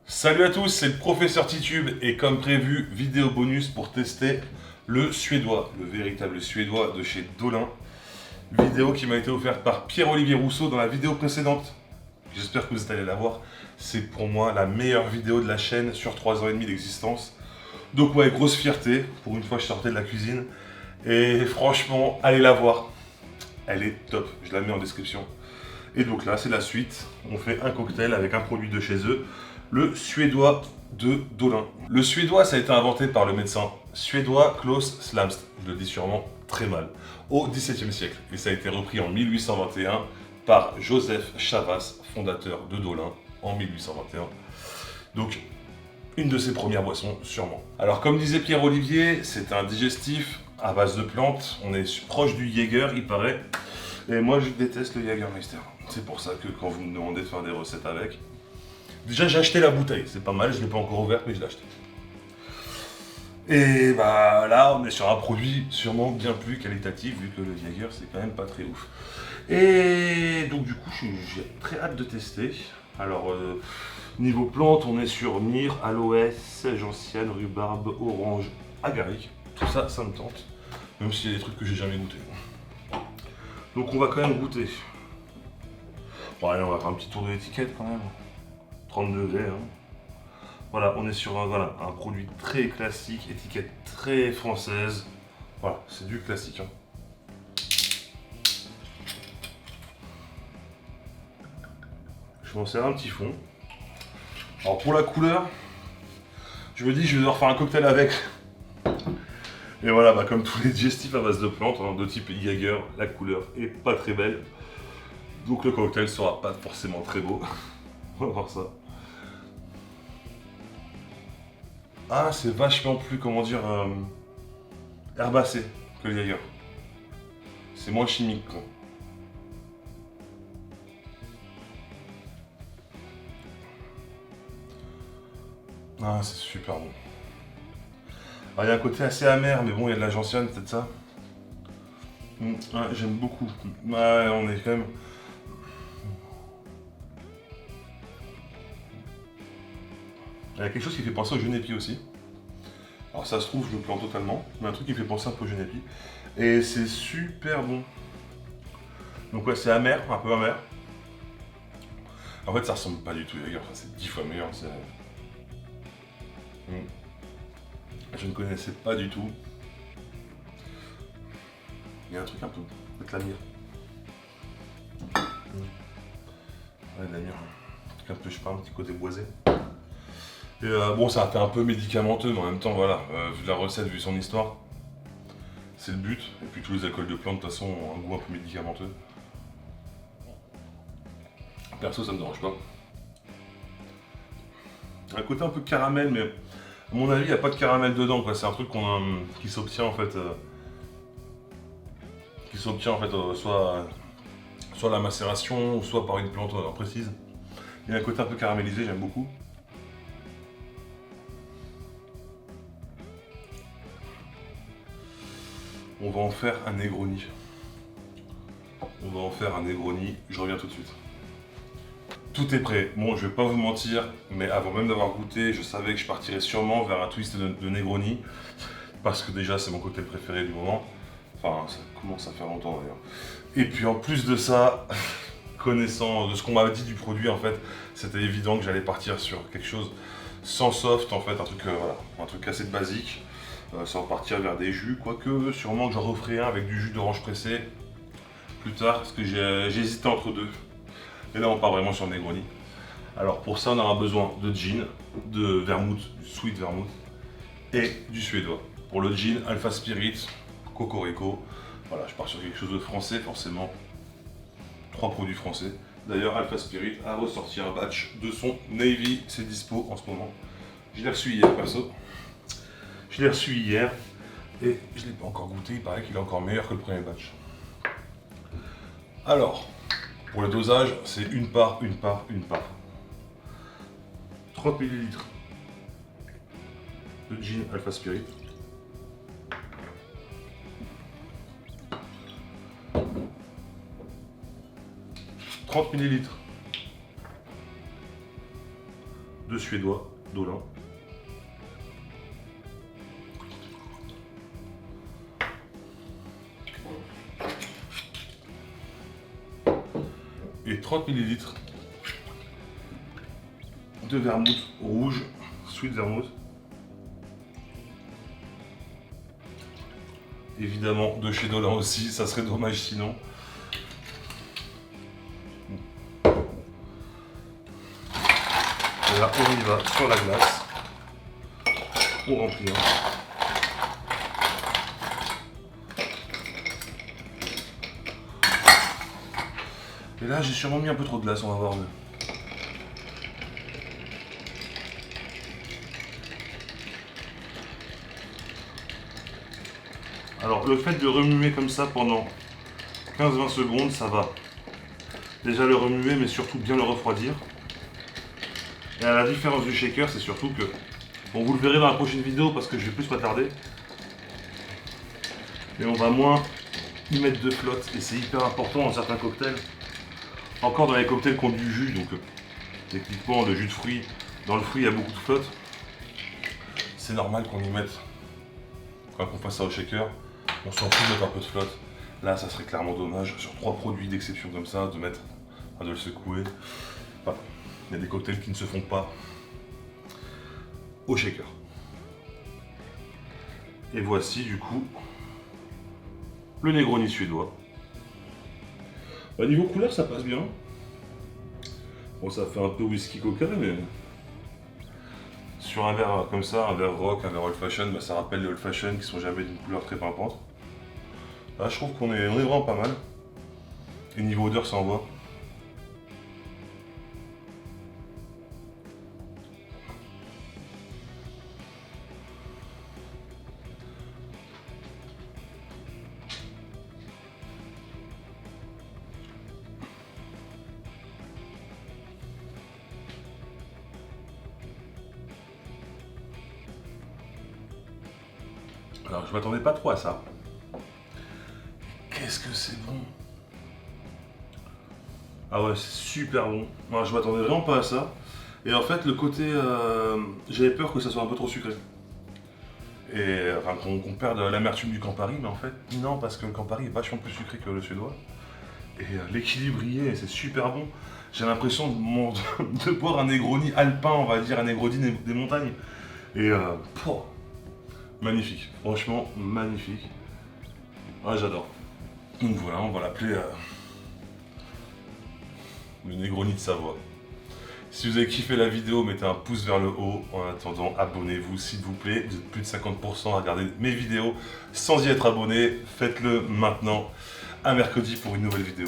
Salut à tous, c'est le professeur Titube et comme prévu, vidéo bonus pour tester le suédois, le véritable suédois de chez Dolin. Vidéo qui m'a été offerte par Pierre-Olivier Rousseau dans la vidéo précédente. J'espère que vous êtes allés la voir. C'est pour moi la meilleure vidéo de la chaîne sur 3 ans et demi d'existence. Donc ouais, grosse fierté. Pour une fois, je sortais de la cuisine. Et franchement, allez la voir. Elle est top. Je la mets en description. Et donc là, c'est la suite. On fait un cocktail avec un produit de chez eux. Le suédois de Dolin. Le suédois, ça a été inventé par le médecin suédois Klaus Slamst, je le dis sûrement très mal, au XVIIe siècle. Et ça a été repris en 1821 par Joseph Chavas, fondateur de Dolin, en 1821. Donc, une de ses premières boissons, sûrement. Alors, comme disait Pierre-Olivier, c'est un digestif à base de plantes. On est proche du Jäger, il paraît. Et moi, je déteste le Jägermeister. C'est pour ça que quand vous me demandez de faire des recettes avec, déjà, j'ai acheté la bouteille, c'est pas mal, je ne l'ai pas encore ouverte, mais je l'ai acheté. Et bah là, on est sur un produit sûrement bien plus qualitatif, vu que le Jäger, c'est quand même pas très ouf. Et donc, du coup, j'ai très hâte de tester. Alors, niveau plante, on est sur myrrhe, aloès, gentiane, rhubarbe, orange, agaric. Tout ça, ça me tente, même s'il y a des trucs que j'ai jamais goûté. Donc, on va quand même goûter. Bon, allez, on va faire un petit tour de l'étiquette quand même. 30 degrés. Hein. Voilà, on est sur un produit très classique, étiquette très française. Voilà, c'est du classique. Hein. Je vais m'en servir un petit fond. Alors pour la couleur, je me dis je vais devoir faire un cocktail avec. Et voilà, bah, comme tous les digestifs à base de plantes, hein, de type Jäger, la couleur est pas très belle. Donc le cocktail sera pas forcément très beau. On va voir ça. Ah, c'est vachement plus, comment dire, herbacé que le Jäger. C'est moins chimique, quoi. Ah, c'est super bon. Alors, il y a un côté assez amer, mais bon, il y a de la gentiane, peut-être ça. Ouais, j'aime beaucoup. Ouais, on est quand même... Il y a quelque chose qui fait penser au genépi aussi. Alors ça se trouve, je me plante totalement, mais un truc qui me fait penser un peu au genépi. Et c'est super bon. Donc ouais, c'est amer, un peu amer. En fait, ça ressemble pas du tout, d'ailleurs, enfin, c'est 10 fois meilleur. Je ne connaissais pas du tout. Il y a un truc un peu, peut-être la myrrhe. Ouais, de la myrrhe. Un truc un peu, je sais pas, un petit côté boisé. Et bon, ça a fait un peu médicamenteux, mais en même temps, voilà, vu la recette, vu son histoire, c'est le but. Et puis tous les alcools de plantes, de toute façon, ont un goût un peu médicamenteux. Perso, ça me dérange pas. Un côté un peu caramel, mais à mon avis, il n'y a pas de caramel dedans, quoi. C'est un truc qui s'obtient en fait, soit la macération, soit par une plante précise. Il y a un côté un peu caramélisé, j'aime beaucoup. On va en faire un Negroni. Je reviens tout de suite. Tout est prêt. Bon, je vais pas vous mentir, mais avant même d'avoir goûté, je savais que je partirais sûrement vers un twist de Negroni. Parce que déjà, c'est mon cocktail préféré du moment. Enfin, ça commence à faire longtemps d'ailleurs. Et puis en plus de ça, connaissant de ce qu'on m'avait dit du produit, en fait, c'était évident que j'allais partir sur quelque chose sans soft, en fait, un truc, un truc assez basique. Sans partir vers des jus, quoique sûrement que j'en referai un avec du jus d'orange pressé plus tard, parce que j'ai hésité entre deux. Et là, on part vraiment sur le Negroni. Alors pour ça, on aura besoin de gin, de vermouth, du sweet vermouth, et du suédois. Pour le gin, Alpha Spirit, Cocorico. Voilà, je pars sur quelque chose de français, forcément. 3 produits français. D'ailleurs, Alpha Spirit a ressorti un batch de son Navy, c'est dispo en ce moment. Je l'ai reçu hier, perso. Je l'ai reçu hier, et je ne l'ai pas encore goûté, il paraît qu'il est encore meilleur que le premier batch. Alors, pour le dosage, c'est une part. 30 ml de gin Alpha Spirit. 30 ml de Suédois d'Olin. Et 30 ml de vermouth rouge, sweet vermouth. Évidemment de chez Dolin aussi, ça serait dommage sinon. Et là on y va sur la glace. On remplit. Et là j'ai sûrement mis un peu trop de glace, on va voir. Alors le fait de remuer comme ça pendant 15-20 secondes, ça va déjà le remuer, mais surtout bien le refroidir. Et à la différence du shaker, c'est surtout que, bon, vous le verrez dans la prochaine vidéo parce que je vais plus m'attarder, mais on va moins y mettre de flotte et c'est hyper important dans certains cocktails. Encore dans les cocktails qui ont du jus, donc techniquement le jus de fruits, dans le fruit il y a beaucoup de flotte. C'est normal qu'on y mette, quand on passe ça au shaker, on s'en fout de mettre un peu de flotte. Là ça serait clairement dommage sur 3 produits d'exception comme ça, de le secouer. Enfin, il y a des cocktails qui ne se font pas au shaker. Et voici du coup le Negroni suédois. Bah, niveau couleur ça passe bien. Bon ça fait un peu whisky coca mais sur un verre comme ça, un verre rock, un verre old fashion, bah, ça rappelle les old fashion qui sont jamais d'une couleur très pimpante. Là je trouve qu'on est vraiment pas mal. Et niveau odeur ça envoie. Alors je m'attendais pas trop à ça. Qu'est-ce que c'est bon! Ah ouais, c'est super bon. Moi, je m'attendais vraiment pas à ça. Et en fait, le côté... j'avais peur que ça soit un peu trop sucré. Et enfin, qu'on perde l'amertume du Campari, mais en fait, non, parce que le Campari est vachement plus sucré que le suédois. Et l'équilibre y est, c'est super bon. J'ai l'impression de boire un Negroni alpin, on va dire, un Negroni des montagnes. Et magnifique, franchement magnifique. Ah, j'adore. Donc voilà, on va l'appeler le Negroni de Savoie. Si vous avez kiffé la vidéo, mettez un pouce vers le haut. En attendant, abonnez-vous s'il vous plaît. Vous êtes plus de 50% à regarder mes vidéos sans y être abonné. Faites-le maintenant. À mercredi pour une nouvelle vidéo.